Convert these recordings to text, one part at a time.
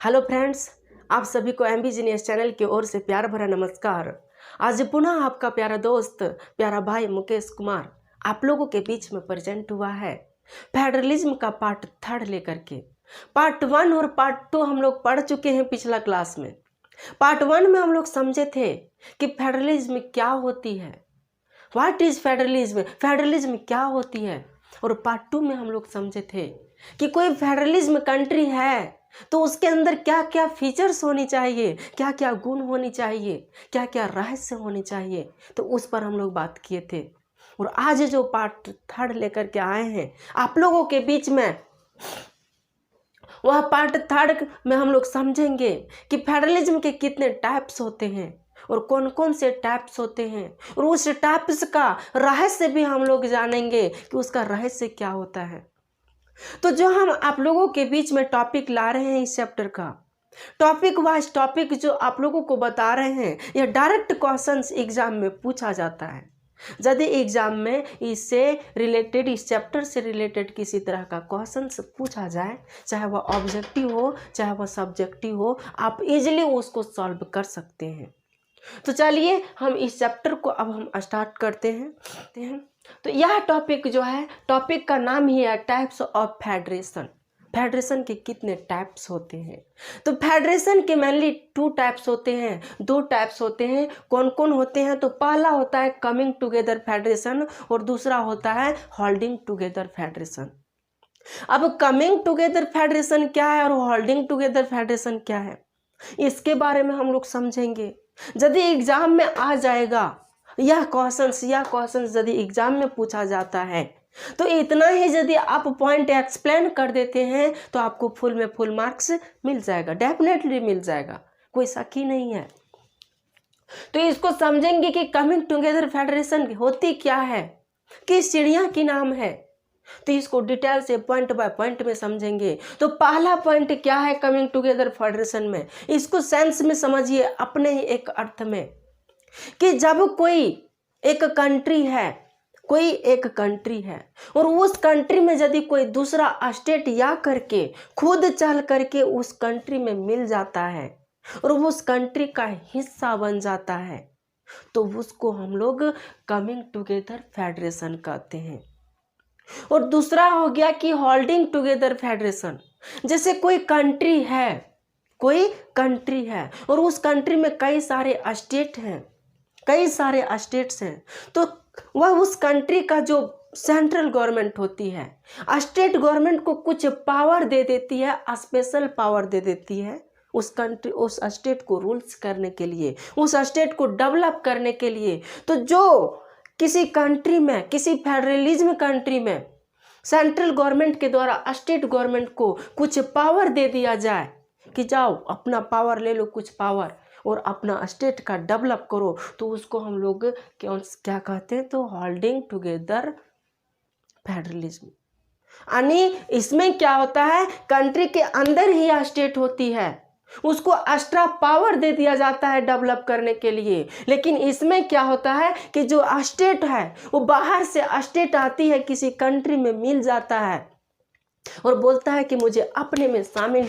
Hello friends, आप सभी को एमबी जीनियस चैनल की ओर से प्यार भरा नमस्कार। आज पुनः आपका प्यारा दोस्त, प्यारा भाई मुकेश कुमार आप लोगों के बीच में प्रेजेंट हुआ है फेडरलिज्म का पार्ट 3 लेकर के। पार्ट 1 और पार्ट 2 हम लोग पढ़ चुके हैं पिछला क्लास में। पार्ट 1 में हम लोग समझे थे कि फेडरलिज्म क्या होती है, व्हाट इज फेडरलिज्म, फेडरलिज्म क्या होती है। और पार्ट 2 में हम लोग समझे थे कि कोई फेडरलिज्म कंट्री है तो उसके अंदर क्या क्या फीचर्स होनी चाहिए, क्या क्या गुण होनी चाहिए, क्या क्या रहस्य होने चाहिए, तो उस पर हम लोग बात किए थे। और आज जो पार्ट 3 लेकर के आए हैं आप लोगों के बीच में, वह पार्ट 3 में हम लोग समझेंगे कि फेडरलिज्म के कितने टाइप्स होते हैं और कौन कौन से टाइप्स होते हैं, और उस टाइप्स का रहस्य भी हम लोग जानेंगे कि उसका रहस्य क्या होता है। तो जो हम आप लोगों के बीच में टॉपिक ला रहे हैं इस चैप्टर का, टॉपिक वाइज टॉपिक जो आप लोगों को बता रहे हैं, यह डायरेक्ट क्वेश्चंस एग्जाम में पूछा जाता है। यदि एग्जाम में इससे रिलेटेड, इस चैप्टर से रिलेटेड किसी तरह का क्वेश्चंस पूछा जाए, चाहे वह ऑब्जेक्टिव हो चाहे वह सब्जेक्टिव हो, आप इजीली उसको सॉल्व कर सकते हैं। तो चलिए हम इस चैप्टर को अब हम स्टार्ट करते हैं। तो यह टॉपिक जो है, टॉपिक का नाम ही है टाइप्स ऑफ फेडरेशन। फेडरेशन के कितने टाइप्स होते हैं। तो फेडरेशन के मेनली 2 टाइप्स होते हैं, 2 टाइप्स होते हैं। कौन कौन होते हैं? तो पहला होता है कमिंग टुगेदर फेडरेशन और दूसरा होता है होल्डिंग टुगेदर फेडरेशन। अब कमिंग टुगेदर फेडरेशन क्या है और होल्डिंग टुगेदर फेडरेशन क्या है, इसके बारे में हम लोग समझेंगे। यदि एग्जाम में आ जाएगा यह क्वेश्चंस यदि एग्जाम में पूछा जाता है तो इतना ही यदि आप पॉइंट एक्सप्लेन कर देते हैं तो आपको फुल में फुल मार्क्स मिल जाएगा, डेफिनेटली मिल जाएगा, कोई शक ही नहीं है। तो इसको समझेंगे कि कमिंग टुगेदर फेडरेशन होती क्या है, किस चिड़िया की नाम है, तो इसको डिटेल से पॉइंट बाय पॉइंट में समझेंगे। तो पहला पॉइंट क्या है कमिंग टुगेदर फेडरेशन में, इसको सेंस में समझिए अपने ही एक अर्थ में, कि जब कोई एक कंट्री है और उस कंट्री में यदि कोई दूसरा स्टेट या करके खुद चल करके उस कंट्री में मिल जाता है और उस कंट्री का हिस्सा बन जाता है, तो उसको हम लोग कमिंग टुगेदर फेडरेशन कहते हैं। और दूसरा हो गया कि होल्डिंग टुगेदर फेडरेशन। जैसे कोई कंट्री है और उस कंट्री में कई सारे स्टेट्स हैं, तो वह उस कंट्री का जो सेंट्रल गवर्नमेंट होती है, स्टेट गवर्नमेंट को कुछ पावर दे देती है, स्पेशल पावर दे देती है उस स्टेट को रूल्स करने के लिए, उस स्टेट को डेवलप करने के लिए। तो जो किसी कंट्री में, किसी फेडरलिज्म कंट्री में सेंट्रल गवर्नमेंट के द्वारा स्टेट गवर्नमेंट को कुछ पावर दे दिया जाए कि जाओ अपना पावर ले लो, कुछ पावर, और अपना स्टेट का डेवलप करो, तो उसको हम लोग क्या कहते हैं, तो होल्डिंग टुगेदर फेडरलिज्म। यानी इसमें क्या होता है, कंट्री के अंदर ही स्टेट होती है, उसको एक्स्ट्रा पावर दे दिया जाता है डेवलप करने के लिए। लेकिन इसमें क्या होता है कि जो स्टेट है वो बाहर से स्टेट आती है, किसी कंट्री में मिल जाता है और बोलता है कि मुझे अपने में शामिल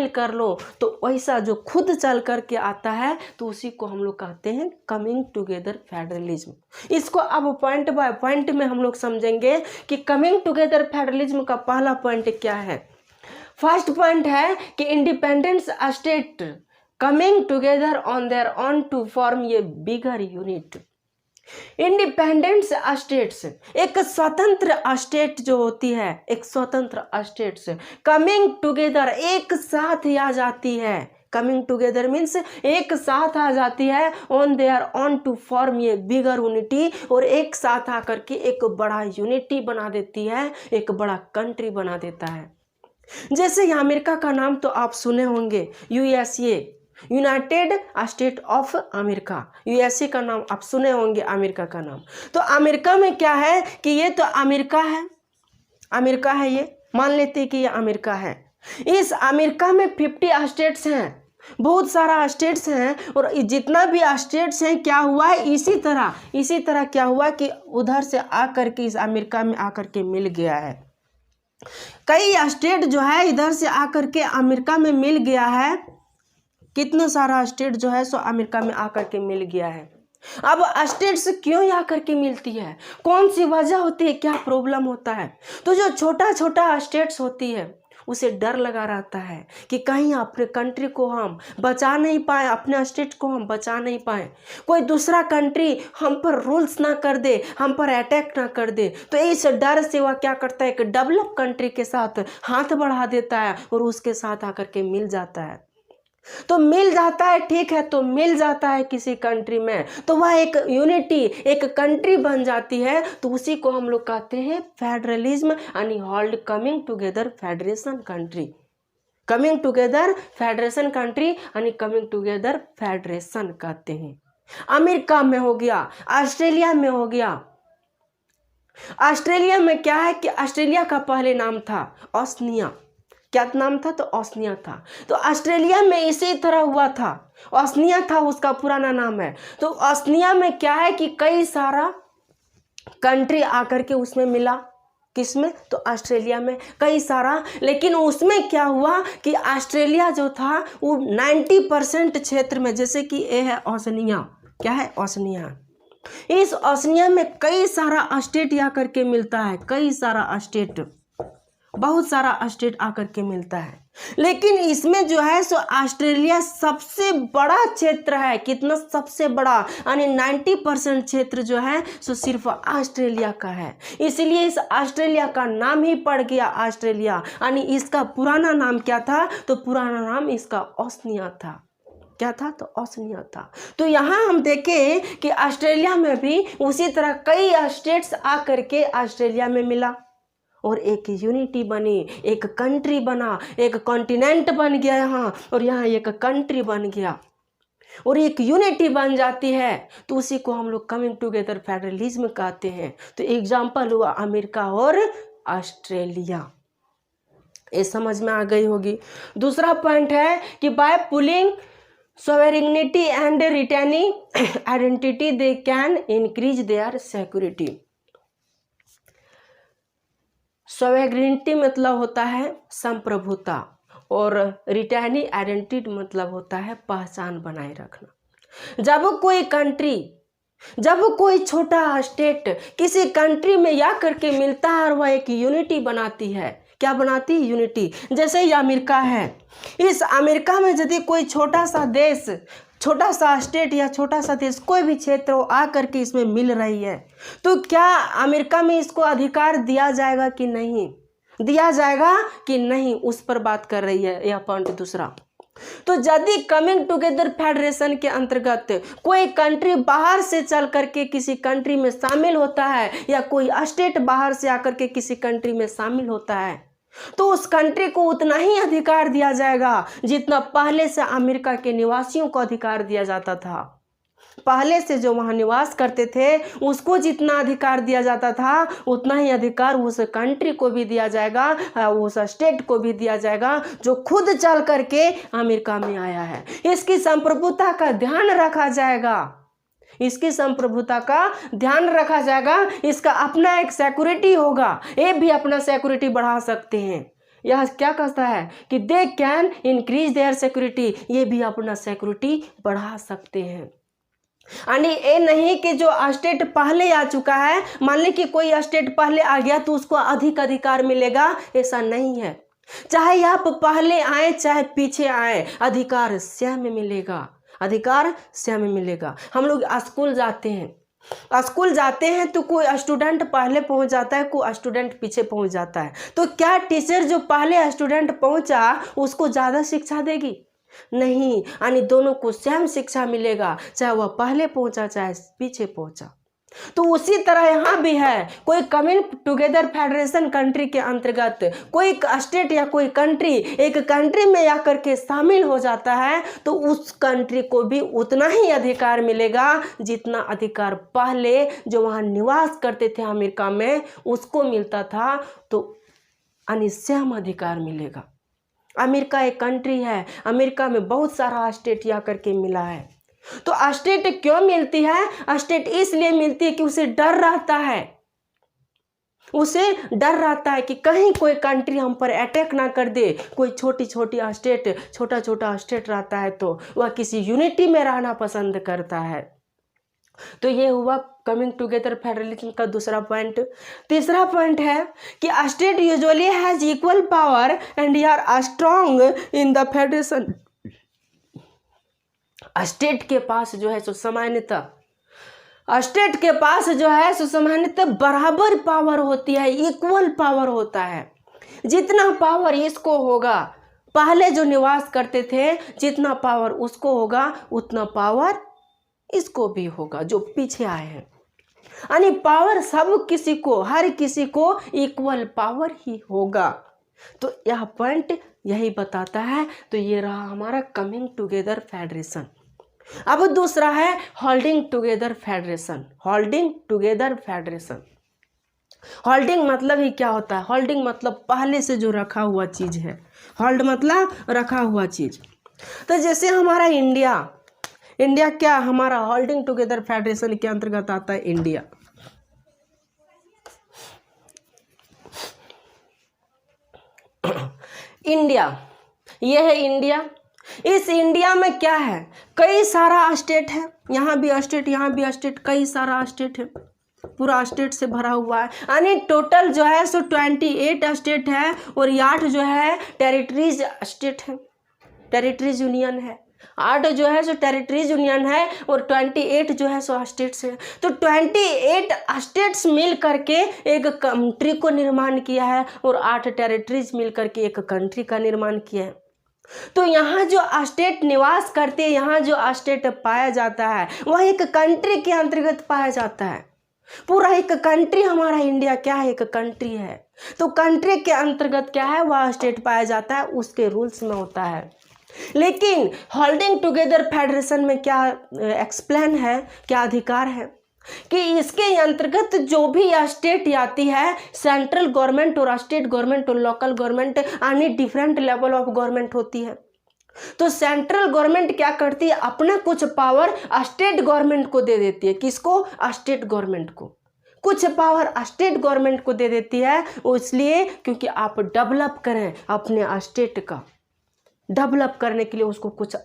कर लो, तो वैसा जो खुद चल करके आता है तो उसी को हम लोग कहते हैं कमिंग टुगेदर फेडरलिज्म। इसको अब पॉइंट बाय पॉइंट में हम लोग समझेंगे कि कमिंग टुगेदर फेडरलिज्म का पहला पॉइंट क्या है। फर्स्ट पॉइंट है कि independent state coming together on their own to form a bigger unit. Independent states, एक स्वतंत्र स्टेट जो होती है, एक स्वतंत्र स्टेट्स कमिंग टुगेदर एक साथ आ जाती है। कमिंग टुगेदर मीन्स एक साथ आ जाती है, on their on to form ये बिगर यूनिटी, और एक साथ आकर के एक बड़ा यूनिटी बना देती है, एक बड़ा कंट्री बना देता है। जैसे अमेरिका का नाम तो आप सुने होंगे, USA, United state of America. USA का नाम आप सुने होंगे, अमेरिका का नाम। तो अमेरिका में क्या है कि ये तो अमेरिका है, ये मान लेते हैं कि ये अमेरिका है। इस अमेरिका में 50 स्टेट्स हैं, बहुत सारा स्टेट्स हैं, और जितना भी स्टेट्स हैं क्या हुआ है, इसी तरह क्या हुआ कि उधर से आकर के इस अमेरिका में आकर के मिल गया है। कई स्टेट जो है इधर से आकर के अमेरिका में मिल गया है, कितना सारा स्टेट जो है सो अमेरिका में आकर के मिल गया है। अब स्टेट से क्यों आकर के मिलती है, कौन सी वजह होती है, क्या प्रॉब्लम होता है? तो जो छोटा छोटा स्टेट्स होती है उसे डर लगा रहता है कि कहीं अपने कंट्री को हम बचा नहीं पाए, अपने स्टेट को हम बचा नहीं पाए, कोई दूसरा कंट्री हम पर रूल्स ना कर दे, हम पर अटैक ना कर दे। तो इस डर से वह क्या करता है कि डेवलप कंट्री के साथ हाथ बढ़ा देता है और उसके साथ आकर के मिल जाता है। तो मिल जाता है, ठीक है, तो मिल जाता है किसी कंट्री में, तो वह एक यूनिटी, एक कंट्री बन जाती है। तो उसी को हम लोग कहते हैं फेडरलिज्म, यानी hold coming together federation country. Coming together federation country यानी कमिंग टुगेदर फेडरेशन कहते हैं। अमेरिका में हो गया, ऑस्ट्रेलिया में हो गया। ऑस्ट्रेलिया में क्या है कि ऑस्ट्रेलिया का पहले नाम था ओसनिया। क्या नाम था? तो ओसनिया था। तो ऑस्ट्रेलिया में इसी तरह हुआ था, ओसनिया था उसका पुराना नाम है। तो ओसनिया में क्या है कि कई सारा कंट्री आकर के उसमें मिला, किसमें? तो ऑस्ट्रेलिया में कई सारा। लेकिन उसमें क्या हुआ कि ऑस्ट्रेलिया जो था वो 90% क्षेत्र में, जैसे कि ये है ओसनिया, क्या है? ओसनिया। इस ओसनिया में कई सारा स्टेट आकर के मिलता है, कई सारा स्टेट, बहुत सारा स्टेट आकर के मिलता है। लेकिन इसमें जो है सो ऑस्ट्रेलिया सबसे बड़ा क्षेत्र है। कितना? सबसे बड़ा, यानी 90% क्षेत्र जो है सो सिर्फ ऑस्ट्रेलिया का है। इसलिए इस ऑस्ट्रेलिया का नाम ही पड़ गया ऑस्ट्रेलिया। यानी इसका पुराना नाम क्या था? तो पुराना नाम इसका ओसनिया था। क्या था? तो ओसनिया था। तो यहाँ हम देखें कि ऑस्ट्रेलिया में भी उसी तरह कई स्टेट्स आकर के ऑस्ट्रेलिया में मिला और एक यूनिटी बनी, एक कंट्री बना, एक कॉन्टिनेंट बन गया यहाँ, और यहाँ एक कंट्री बन गया और एक यूनिटी बन जाती है। तो उसी को हम लोग कमिंग टुगेदर फेडरलिज्म कहते हैं। तो एग्जाम्पल हुआ अमेरिका और ऑस्ट्रेलिया। ये समझ में आ गई होगी। दूसरा पॉइंट है कि by pooling sovereignty and retaining identity they can increase their security. Sovereignty मतलब होता है संप्रभुता और रिटेनिंग आइडेंटिटी मतलब होता है पहचान बनाए रखना। जब कोई छोटा स्टेट किसी कंट्री में या करके मिलता है और वह एक यूनिटी बनाती है, क्या बनाती है? यूनिटी। जैसे ये अमेरिका है, इस अमेरिका में यदि कोई छोटा सा देश, छोटा सा स्टेट या छोटा सा देश, कोई भी क्षेत्र हो आकर के इसमें मिल रही है, तो क्या अमेरिका में इसको अधिकार दिया जाएगा कि नहीं? दिया जाएगा कि नहीं, उस पर बात कर रही है यह पॉइंट दूसरा। तो यदि कमिंग टुगेदर फेडरेशन के अंतर्गत कोई कंट्री बाहर से चल करके किसी कंट्री में शामिल होता है या कोई स्टेट बाहर से आकर के किसी कंट्री में शामिल होता है, तो उस कंट्री को उतना ही अधिकार दिया जाएगा जितना पहले से अमेरिका के निवासियों को अधिकार दिया जाता था। पहले से जो वहाँ निवास करते थे उसको जितना अधिकार दिया जाता था उतना ही अधिकार उस कंट्री को भी दिया जाएगा, उस स्टेट को भी दिया जाएगा जो खुद चल करके अमेरिका में आया है। इसकी संप्रभुता का ध्यान रखा जाएगा, इसकी संप्रभुता का ध्यान रखा जाएगा। इसका अपना एक सिक्योरिटी होगा, ये भी अपना सिक्योरिटी बढ़ा सकते हैं। यह क्या कहता है कि दे कैन इंक्रीज देयर सिक्योरिटी, ये भी अपना सिक्योरिटी बढ़ा सकते हैं। यानी ये नहीं कि जो स्टेट पहले आ चुका है, मान ली कि कोई स्टेट पहले आ गया तो उसको अधिक अधिकार मिलेगा, ऐसा नहीं है। चाहे आप पहले आए चाहे पीछे आए, अधिकार सेम मिलेगा, अधिकार सेम मिलेगा। हम लोग स्कूल जाते हैं तो कोई स्टूडेंट पहले पहुंच जाता है, कोई स्टूडेंट पीछे पहुंच जाता है। तो क्या टीचर जो पहले स्टूडेंट पहुंचा उसको ज़्यादा शिक्षा देगी? नहीं, यानी दोनों को सेम शिक्षा मिलेगा, चाहे वह पहले पहुंचा चाहे पीछे पहुंचा। तो उसी तरह यहाँ भी है, कोई कमिंग टुगेदर फेडरेशन कंट्री के अंतर्गत कोई स्टेट या कोई कंट्री एक कंट्री में आकर के शामिल हो जाता है तो उस कंट्री को भी उतना ही अधिकार मिलेगा जितना अधिकार पहले जो वहाँ निवास करते थे अमेरिका में उसको मिलता था। तो अनिश्चय अधिकार मिलेगा। अमेरिका एक कंट्री है, अमेरिका में बहुत सारा स्टेट आकर के मिला है। तो स्टेट क्यों मिलती है? स्टेट इसलिए मिलती है कि उसे डर रहता है, उसे डर रहता है कि कहीं कोई कंट्री हम पर अटैक ना कर दे। कोई छोटी छोटी स्टेट, छोटा छोटा स्टेट रहता है तो वह किसी यूनिटी में रहना पसंद करता है। तो ये हुआ कमिंग टुगेदर फेडरलिज्म का दूसरा पॉइंट। तीसरा पॉइंट है कि state usually has equal power and are strong in the federation. State के पास जो है सो सामान्यतः स्टेट के पास जो है सो सामान्यतः बराबर पावर होती है, इक्वल पावर होता है। जितना पावर इसको होगा, पहले जो निवास करते थे जितना पावर उसको होगा उतना पावर इसको भी होगा जो पीछे आए हैं। यानी पावर सब किसी को, हर किसी को इक्वल पावर ही होगा। तो यह पॉइंट यही बताता है। तो ये रहा हमारा कमिंग टुगेदर फेडरेशन। अब दूसरा है holding together federation. Holding together federation, holding मतलब ही क्या होता है? होल्डिंग मतलब पहले से जो रखा हुआ चीज है। होल्ड मतलब रखा हुआ चीज। तो जैसे हमारा इंडिया क्या हमारा होल्डिंग टुगेदर फेडरेशन के अंतर्गत आता है। इंडिया ये है इंडिया। इस इंडिया में क्या है? कई सारा स्टेट है, यहाँ भी स्टेट, यहाँ भी स्टेट, कई सारा स्टेट है, पूरा स्टेट से भरा हुआ है। यानी टोटल जो है सो 28 स्टेट है और 8 जो है टेरिटरीज स्टेट है, टेरिटरीज यूनियन है। 8 जो है सो टेरिटरीज यूनियन है और 28 जो है सो स्टेट्स है। तो 28 स्टेट्स मिल करके एक कंट्री को निर्माण किया है और 8 टेरिटरीज मिल करके एक कंट्री का निर्माण किया है। तो यहाँ जो स्टेट निवास करते हैं, यहाँ जो स्टेट पाया जाता है वह एक कंट्री के अंतर्गत पाया जाता है। पूरा एक कंट्री हमारा इंडिया क्या है? एक कंट्री है। तो कंट्री के अंतर्गत क्या है? वह स्टेट पाया जाता है, उसके रूल्स में होता है। लेकिन होल्डिंग टुगेदर फेडरेशन में क्या एक्सप्लेन है, क्या अधिकार है कि इसके अंतर्गत जो भी स्टेट आती है, सेंट्रल गवर्नमेंट और स्टेट गवर्नमेंट और लोकल गवर्नमेंट यानी डिफरेंट लेवल ऑफ गवर्नमेंट होती है। तो सेंट्रल गवर्नमेंट क्या करती है? अपना कुछ पावर स्टेट गवर्नमेंट को दे देती है। किसको? स्टेट गवर्नमेंट को। कुछ पावर स्टेट गवर्नमेंट को दे देती है, इसलिए क्योंकि आप डेवलप करें अपने स्टेट का। डेवलप करने के लिए उसको कुछ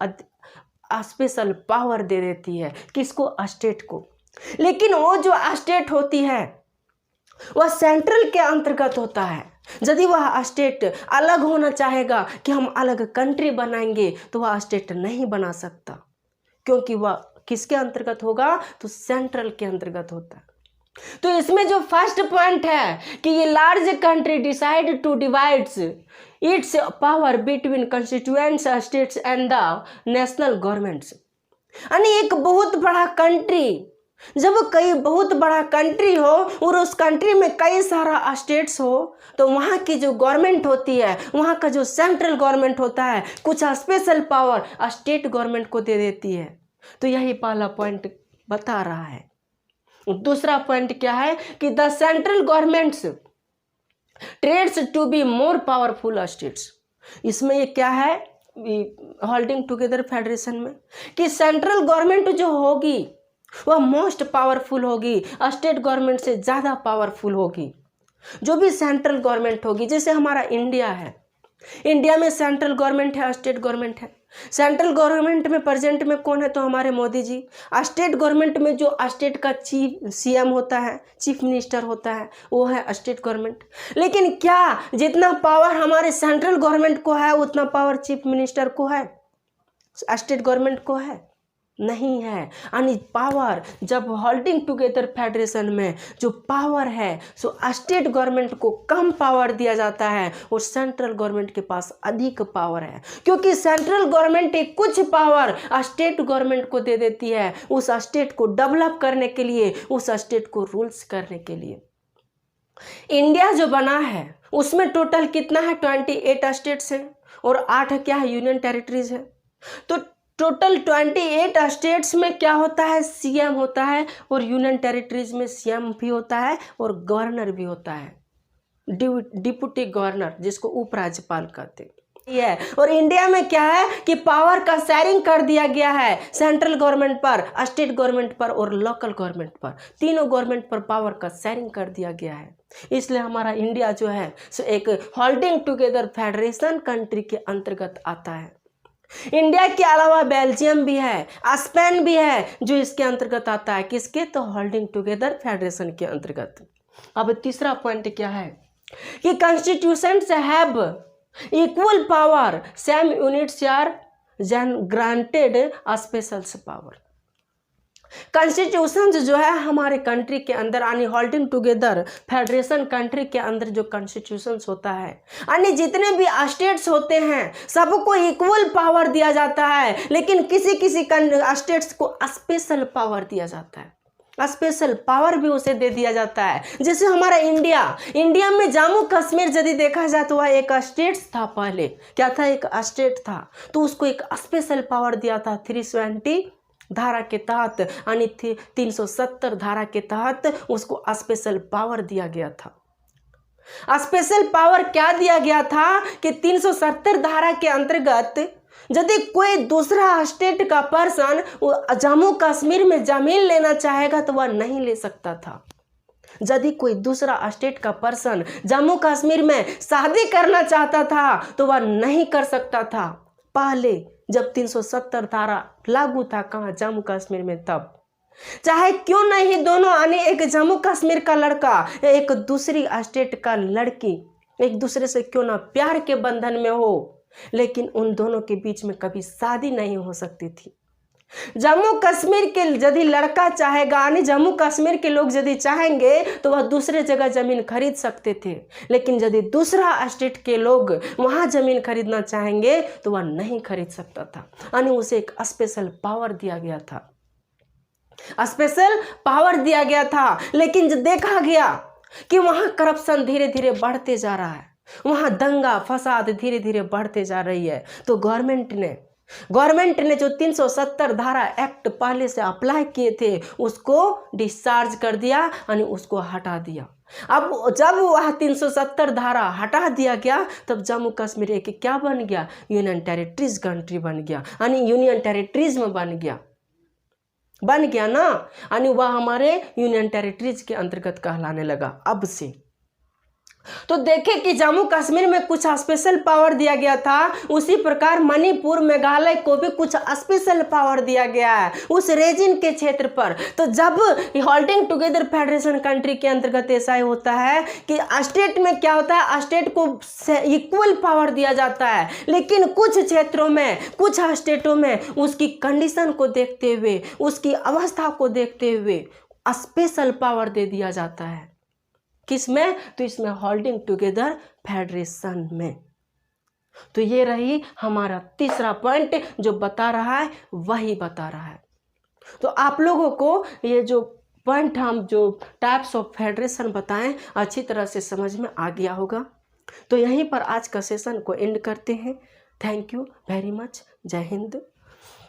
स्पेशल पावर दे देती है। किसको? स्टेट को। लेकिन वो जो स्टेट होती है वह सेंट्रल के अंतर्गत होता है। यदि वह स्टेट अलग होना चाहेगा कि हम अलग कंट्री बनाएंगे तो वह स्टेट नहीं बना सकता, क्योंकि वह किसके अंतर्गत होगा? तो सेंट्रल के अंतर्गत होता है। तो इसमें जो फर्स्ट पॉइंट है कि ये large country decide to divides it's power between constituents states and the national governments. यानी एक बहुत बड़ा कंट्री, जब कई बहुत बड़ा कंट्री हो और उस कंट्री में कई सारा स्टेट्स हो तो वहाँ की जो गवर्नमेंट होती है, वहाँ का जो सेंट्रल गवर्नमेंट होता है, कुछ स्पेशल पावर स्टेट गवर्नमेंट को दे देती है। तो यही पहला पॉइंट बता रहा है। दूसरा पॉइंट क्या है कि the central governments trades to be more powerful states. इसमें ये क्या है होल्डिंग टुगेदर फेडरेशन में कि सेंट्रल गवर्नमेंट जो होगी वह मोस्ट पावरफुल होगी, स्टेट गवर्नमेंट से ज़्यादा पावरफुल होगी। जो भी सेंट्रल गवर्नमेंट होगी, जैसे हमारा इंडिया है, इंडिया में सेंट्रल गवर्नमेंट है, स्टेट गवर्नमेंट है। सेंट्रल गवर्नमेंट में प्रेजेंट में कौन है? तो हमारे मोदी जी। स्टेट गवर्नमेंट में जो स्टेट का चीफ सीएम होता है, चीफ मिनिस्टर होता है, वो है स्टेट गवर्नमेंट। लेकिन क्या जितना पावर हमारे सेंट्रल गवर्नमेंट को है उतना पावर चीफ मिनिस्टर को है, स्टेट गवर्नमेंट को है? नहीं है। यानी पावर जब होल्डिंग टुगेदर फेडरेशन में जो पावर है सो स्टेट गवर्नमेंट को कम पावर दिया जाता है और सेंट्रल गवर्नमेंट के पास अधिक पावर है, क्योंकि सेंट्रल गवर्नमेंट एक कुछ पावर स्टेट गवर्नमेंट को दे देती है उस स्टेट को डेवलप करने के लिए, उस स्टेट को रूल्स करने के लिए। इंडिया जो बना है उसमें टोटल कितना है? 28 स्टेट्स है और 8 क्या है? यूनियन टेरिटरीज है। तो टोटल 28 स्टेट्स में क्या होता है? सीएम होता है और यूनियन टेरिटरीज में सीएम भी होता है और गवर्नर भी होता है, डिप्टी गवर्नर, जिसको उपराज्यपाल कहते हैं। ये और इंडिया में क्या है कि पावर का शेयरिंग कर दिया गया है सेंट्रल गवर्नमेंट पर, स्टेट गवर्नमेंट पर और लोकल गवर्नमेंट पर, तीनों गवर्नमेंट पर पावर का शेयरिंग कर दिया गया है। इसलिए हमारा इंडिया जो है सो एक होल्डिंग टुगेदर फेडरेशन कंट्री के अंतर्गत आता है। इंडिया के अलावा बेल्जियम भी है, स्पेन भी है जो इसके अंतर्गत आता है। किसके? तो होल्डिंग टुगेदर फेडरेशन के अंतर्गत। अब तीसरा पॉइंट क्या है कि constitutions have equal power, same units are granted special power. Constitution जो है हमारे कंट्री के अंदर यानी होल्डिंग टुगेदर फेडरेशन कंट्री के अंदर जो कॉन्स्टिट्यूशन होता है यानी जितने भी स्टेट्स होते हैं सबको इक्वल पावर दिया जाता है, लेकिन किसी किसी स्टेट्स को स्पेशल पावर दिया जाता है। स्पेशल पावर भी उसे दे दिया जाता है। जैसे हमारा इंडिया में जम्मू कश्मीर यदि देखा जाए तो वह एक स्टेट था, पहले क्या था? एक स्टेट था, तो उसको एक स्पेशल पावर दिया था 320 धारा के तहत यानी 370 धारा के तहत उसको स्पेशल पावर दिया गया था। स्पेशल पावर क्या दिया गया था कि 370 धारा के अंतर्गत यदि कोई दूसरा स्टेट का पर्सन जम्मू कश्मीर में जमीन लेना चाहेगा तो वह नहीं ले सकता था। यदि कोई दूसरा स्टेट का पर्सन जम्मू कश्मीर में शादी करना चाहता था तो वह नहीं कर सकता था। पहले जब 370 धारा लागू था कहाँ? जम्मू कश्मीर में। तब चाहे क्यों नहीं दोनों यानी एक जम्मू कश्मीर का लड़का या एक दूसरी स्टेट का लड़की एक दूसरे से क्यों ना प्यार के बंधन में हो, लेकिन उन दोनों के बीच में कभी शादी नहीं हो सकती थी। जम्मू कश्मीर के यदि लड़का चाहेगा यानी जम्मू कश्मीर के लोग यदि चाहेंगे तो वह दूसरे जगह जमीन खरीद सकते थे, लेकिन यदि दूसरा स्टेट के लोग वहां जमीन खरीदना चाहेंगे तो वह नहीं खरीद सकता था। यानी उसे एक स्पेशल पावर दिया गया था, स्पेशल पावर दिया गया था। लेकिन जब देखा गया कि वहां करप्शन धीरे धीरे बढ़ते जा रहा है, वहां दंगा फसाद धीरे धीरे बढ़ते जा रही है, तो गवर्नमेंट ने जो 370 धारा एक्ट पहले से अप्लाई किए थे उसको डिस्चार्ज कर दिया यानी उसको हटा दिया। अब जब वह 370 धारा हटा दिया गया तब जम्मू कश्मीर एक क्या बन गया? यूनियन टेरिटरीज कंट्री बन गया, यानी यूनियन टेरिटरीज में बन गया ना, यानी वह हमारे यूनियन टेरिटरीज के अंतर्गत कहलाने लगा अब से। तो देखें कि जम्मू कश्मीर में कुछ स्पेशल पावर दिया गया था, उसी प्रकार मणिपुर मेघालय को भी कुछ स्पेशल पावर दिया गया है उस रीजन के क्षेत्र पर। तो जब होल्डिंग टुगेदर फेडरेशन कंट्री के अंतर्गत ऐसा होता है कि स्टेट में क्या होता है, स्टेट को इक्वल पावर दिया जाता है, लेकिन कुछ क्षेत्रों में कुछ स्टेटों में उसकी कंडीशन को देखते हुए उसकी अवस्था को देखते हुए स्पेशल पावर दे दिया जाता है। किसमें? तो इसमें होल्डिंग टुगेदर फेडरेशन में। तो ये रही हमारा तीसरा पॉइंट जो बता रहा है वही बता रहा है। तो आप लोगों को ये जो पॉइंट हम जो टाइप्स ऑफ फेडरेशन बताएं अच्छी तरह से समझ में आ गया होगा। तो यहीं पर आज का सेशन को एंड करते हैं। Thank you very much. जय हिंद।